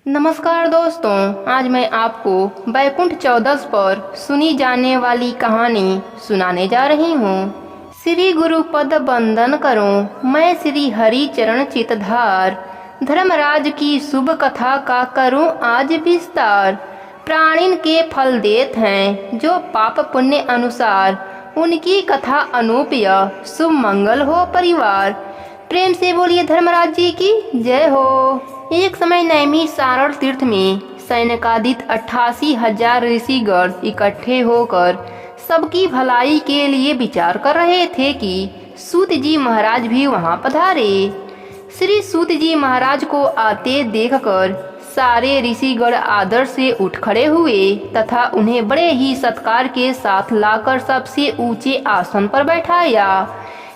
नमस्कार दोस्तों, आज मैं आपको बैकुंठ चौदस पर सुनी जाने वाली कहानी सुनाने जा रही हूँ। श्री गुरु पद बंदन करूँ मैं श्री हरि चरण चितधार, धर्मराज की शुभ कथा का करूँ आज विस्तार। प्राणिन के फल देत हैं जो पाप पुण्य अनुसार, उनकी कथा अनूप्य शुभ मंगल हो परिवार। प्रेम से बोलिए धर्मराज जी की जय हो। एक समय नैमिषारण्य तीर्थ में सैनकादित 88,000 ऋषिगण इकट्ठे होकर सबकी भलाई के लिए विचार कर रहे थे कि सूत जी महाराज भी वहां पधारे। श्री सूत जी महाराज को आते देखकर सारे ऋषिगण आदर से उठ खड़े हुए तथा उन्हें बड़े ही सत्कार के साथ लाकर सबसे ऊंचे आसन पर बैठाया।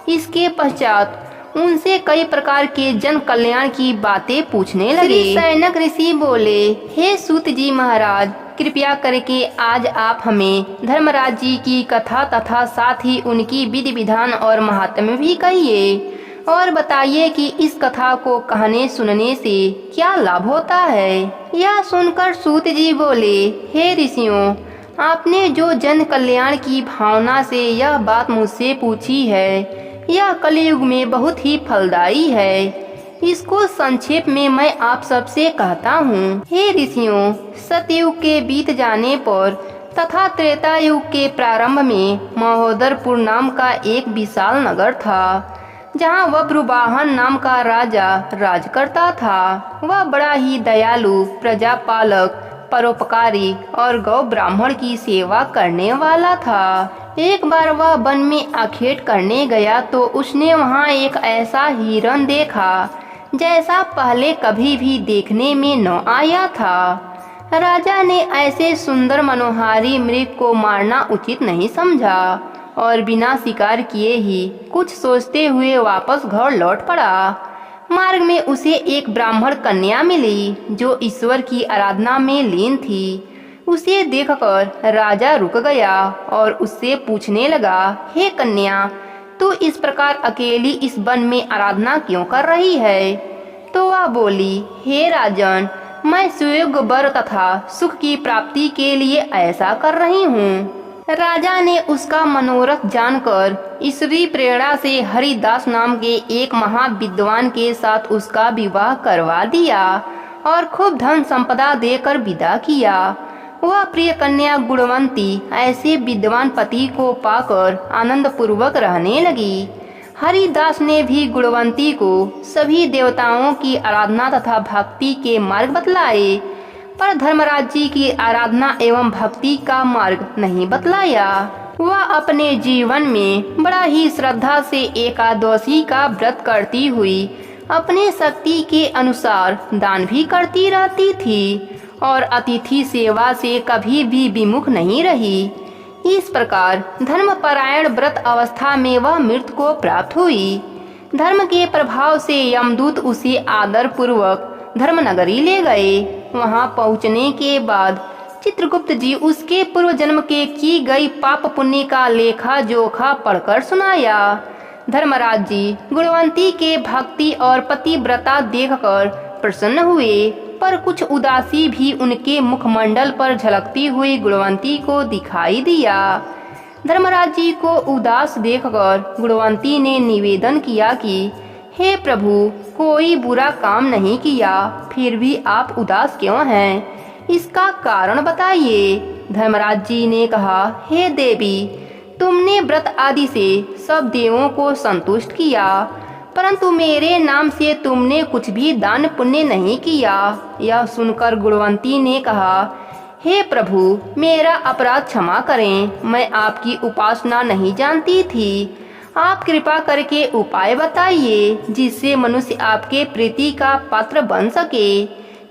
इसके पश्चात उनसे कई प्रकार के जन कल्याण की बातें पूछने लगे। सैनक ऋषि बोले, हे सूत जी महाराज, कृपया करके आज आप हमें धर्मराज जी की कथा तथा साथ ही उनकी विधि विधान और महात्म्य भी कहिए और बताइए कि इस कथा को कहने सुनने से क्या लाभ होता है। यह सुनकर सूत जी बोले, हे ऋषियों, आपने जो जन कल्याण की भावना से यह बात मुझसे पूछी है, यह कलयुग में बहुत ही फलदायी है। इसको संक्षेप में मैं आप सबसे कहता हूँ। हे ऋषियों, सतयुग के बीत जाने पर तथा त्रेता युग के प्रारंभ में महोदरपुर नाम का एक विशाल नगर था, जहाँ वज्रवाहन नाम का राजा राज करता था। वह बड़ा ही दयालु, प्रजापालक, परोपकारी और गौ ब्राह्मण की सेवा करने वाला था। एक बार वह वन में आखेट करने गया तो उसने वहाँ एक ऐसा हिरण देखा जैसा पहले कभी भी देखने में न आया था। राजा ने ऐसे सुंदर मनोहारी मृग को मारना उचित नहीं समझा और बिना शिकार किए ही कुछ सोचते हुए वापस घर लौट पड़ा। मार्ग में उसे एक ब्राह्मण कन्या मिली जो ईश्वर की आराधना में लीन थी। उसे देखकर राजा रुक गया और उससे पूछने लगा, हे कन्या, तू इस प्रकार अकेली इस वन में आराधना क्यों कर रही है? तो वह बोली, हे राजन, मैं सुयोग्य वर तथा सुख की प्राप्ति के लिए ऐसा कर रही हूँ। राजा ने उसका मनोरथ जानकर ईश्वरी प्रेरणा से हरिदास नाम के एक महाविद्वान के साथ उसका विवाह करवा दिया और खूब धन संपदा देकर विदा किया। वह प्रिय कन्या गुणवंती ऐसे विद्वान पति को पाकर आनंद पूर्वक रहने लगी। हरिदास ने भी गुणवंती को सभी देवताओं की आराधना तथा भक्ति के मार्ग बतलाए, पर धर्मराज जी की आराधना एवं भक्ति का मार्ग नहीं बतलाया। वह अपने जीवन में बड़ा ही श्रद्धा से एकादशी का व्रत करती हुई अपने शक्ति के अनुसार दान भी करती रहती थी और अतिथि सेवा से कभी भी विमुख नहीं रही। इस प्रकार धर्मपरायण व्रत अवस्था में वह मृत्यु को प्राप्त हुई। धर्म के प्रभाव से यमदूत उसे आदर पूर्वक धर्मनगरी ले गए। वहां पहुंचने के बाद चित्रगुप्त जी उसके पूर्व जन्म के की गई पाप पुण्य का लेखा जोखा पढ़कर सुनाया। धर्मराज जी गुणवंती के भक्ति और पतिव्रता देखकर प्रसन्न हुए, पर कुछ उदासी भी उनके मुखमंडल पर झलकती हुई गुणवंती को दिखाई दिया। धर्मराज जी को उदास देखकर गुणवंती ने निवेदन किया कि हे प्रभु, कोई बुरा काम नहीं किया, फिर भी आप उदास क्यों हैं? इसका कारण बताइए। धर्मराज जी ने कहा, हे देवी, तुमने व्रत आदि से सब देवों को संतुष्ट किया, परंतु मेरे नाम से तुमने कुछ भी दान पुण्य नहीं किया। यह सुनकर गुणवंती ने कहा, हे प्रभु, मेरा अपराध क्षमा करें, मैं आपकी उपासना नहीं जानती थी। आप कृपा करके उपाय बताइए जिससे मनुष्य आपके प्रीति का पात्र बन सके।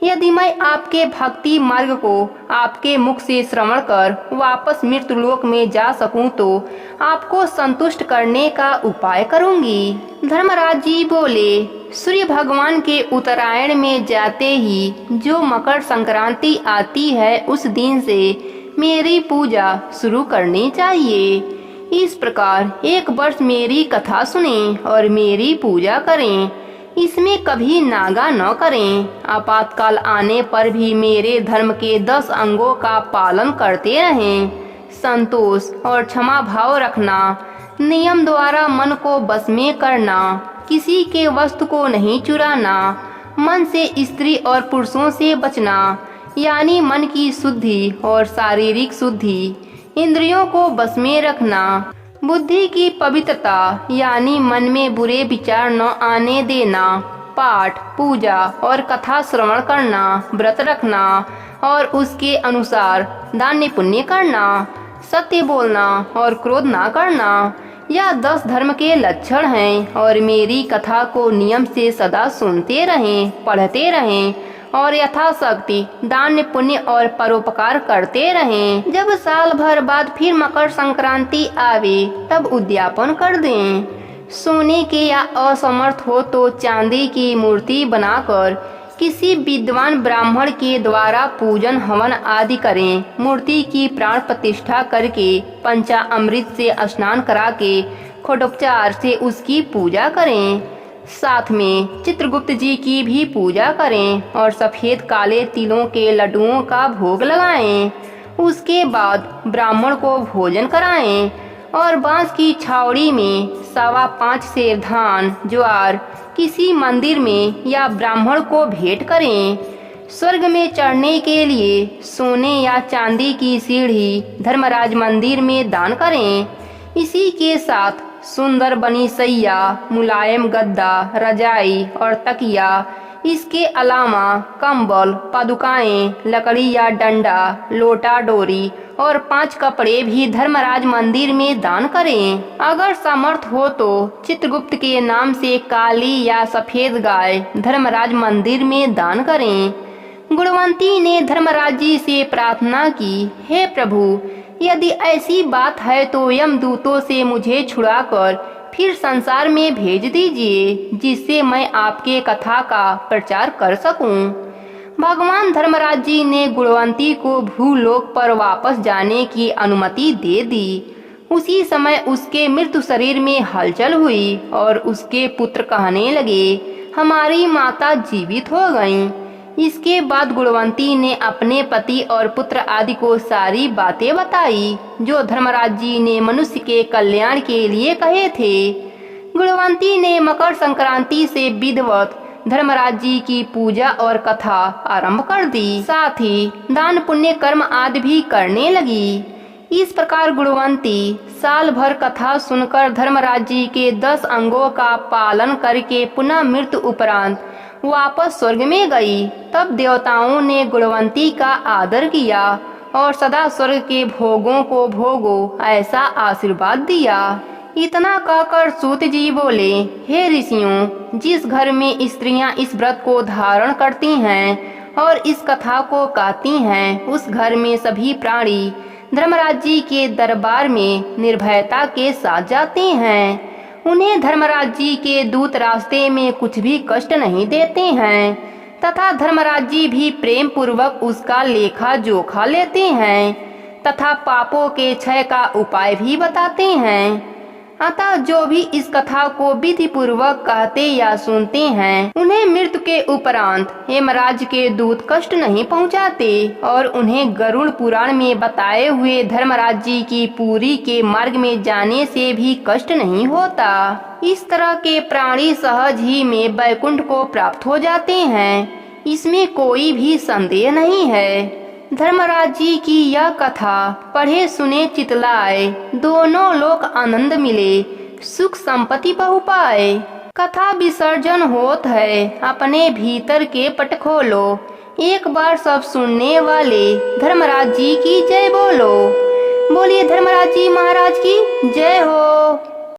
यदि मैं आपके भक्ति मार्ग को आपके मुख से श्रवण कर वापस मृत्युलोक में जा सकूं तो आपको संतुष्ट करने का उपाय करूंगी। धर्मराज जी बोले, सूर्य भगवान के उत्तरायण में जाते ही जो मकर संक्रांति आती है उस दिन से मेरी पूजा शुरू करनी चाहिए। इस प्रकार एक वर्ष मेरी कथा सुने और मेरी पूजा करें। इसमें कभी नागा न करें। आपातकाल आने पर भी मेरे धर्म के 10 अंगों का पालन करते रहें। संतोष और क्षमा भाव रखना, नियम द्वारा मन को बस में करना, किसी के वस्तु को नहीं चुराना, मन से स्त्री और पुरुषों से बचना, यानी मन की शुद्धि और शारीरिक शुद्धि, इंद्रियों को बस में रखना, बुद्धि की पवित्रता यानी मन में बुरे विचार न आने देना, पाठ पूजा और कथा श्रवण करना, व्रत रखना और उसके अनुसार दान पुण्य करना, सत्य बोलना और क्रोध ना करना, यह 10 धर्म के लक्षण हैं। और मेरी कथा को नियम से सदा सुनते रहें, पढ़ते रहें और यथाशक्ति दान पुण्य और परोपकार करते रहें। जब साल भर बाद फिर मकर संक्रांति आवे तब उद्यापन कर दें। सोने के या असमर्थ हो तो चांदी की मूर्ति बनाकर किसी विद्वान ब्राह्मण के द्वारा पूजन हवन आदि करें। मूर्ति की प्राण प्रतिष्ठा करके पंचामृत से स्नान करा के खोडोपचार से उसकी पूजा करें। साथ में चित्रगुप्त जी की भी पूजा करें और सफेद काले तिलों के लड्डुओं का भोग लगाएं। उसके बाद ब्राह्मण को भोजन कराएं और बांस की छावड़ी में 5.25 सेर धान ज्वार किसी मंदिर में या ब्राह्मण को भेंट करें। स्वर्ग में चढ़ने के लिए सोने या चांदी की सीढ़ी धर्मराज मंदिर में दान करें। इसी के साथ सुंदर बनी सैया, मुलायम गद्दा, रजाई और तकिया, इसके अलावा कंबल, पादुकाएं, लकड़ी या डंडा, लोटा डोरी और 5 कपड़े भी धर्मराज मंदिर में दान करें। अगर समर्थ हो तो चित्रगुप्त के नाम से काली या सफेद गाय धर्मराज मंदिर में दान करें। गुणवंती ने धर्मराज जी से प्रार्थना की, हे प्रभु, यदि ऐसी बात है तो यमदूतों से मुझे छुड़ाकर फिर संसार में भेज दीजिए, जिससे मैं आपके कथा का प्रचार कर सकूं। भगवान धर्मराज जी ने गुणवंती को भूलोक पर वापस जाने की अनुमति दे दी। उसी समय उसके मृत्यु शरीर में हलचल हुई और उसके पुत्र कहने लगे, हमारी माता जीवित हो गईं। इसके बाद गुणवंती ने अपने पति और पुत्र आदि को सारी बातें बताई जो धर्मराज जी ने मनुष्य के कल्याण के लिए कहे थे। गुणवंती ने मकर संक्रांति से विधिवत धर्मराज जी की पूजा और कथा आरंभ कर दी, साथ ही दान पुण्य कर्म आदि भी करने लगी। इस प्रकार गुणवंती साल भर कथा सुनकर धर्मराज जी के 10 अंगों का पालन करके पुनः मृत्यु उपरांत वापस स्वर्ग में गई। तब देवताओं ने गुणवंती का आदर किया और सदा स्वर्ग के भोगों को भोगो ऐसा आशीर्वाद दिया। इतना कहकर सूत जी बोले, हे ऋषियों, जिस घर में स्त्रियां इस व्रत को धारण करती हैं और इस कथा को कहती हैं, उस घर में सभी प्राणी धर्मराज जी के दरबार में निर्भयता के साथ जाते हैं। उन्हें धर्मराज जी के दूत रास्ते में कुछ भी कष्ट नहीं देते हैं तथा धर्मराज जी भी प्रेम पूर्वक उसका लेखा जोखा लेते हैं तथा पापों के क्षय का उपाय भी बताते हैं। अतः जो भी इस कथा को विधि पूर्वक कहते या सुनते हैं, उन्हें मृत्यु के उपरांत हेमराज के दूत कष्ट नहीं पहुंचाते और उन्हें गरुड़ पुराण में बताए हुए धर्मराज जी की पूरी के मार्ग में जाने से भी कष्ट नहीं होता। इस तरह के प्राणी सहज ही में वैकुंठ को प्राप्त हो जाते हैं, इसमें कोई भी संदेह नहीं है। धर्मराज जी की यह कथा पढ़े सुने चितलाए, दोनों लोक आनंद मिले, सुख संपत्ति बहु पाए। कथा विसर्जन होत है, अपने भीतर के पट खोलो। एक बार सब सुनने वाले धर्मराज जी की जय बोलो। बोलिए धर्मराज जी महाराज की जय हो।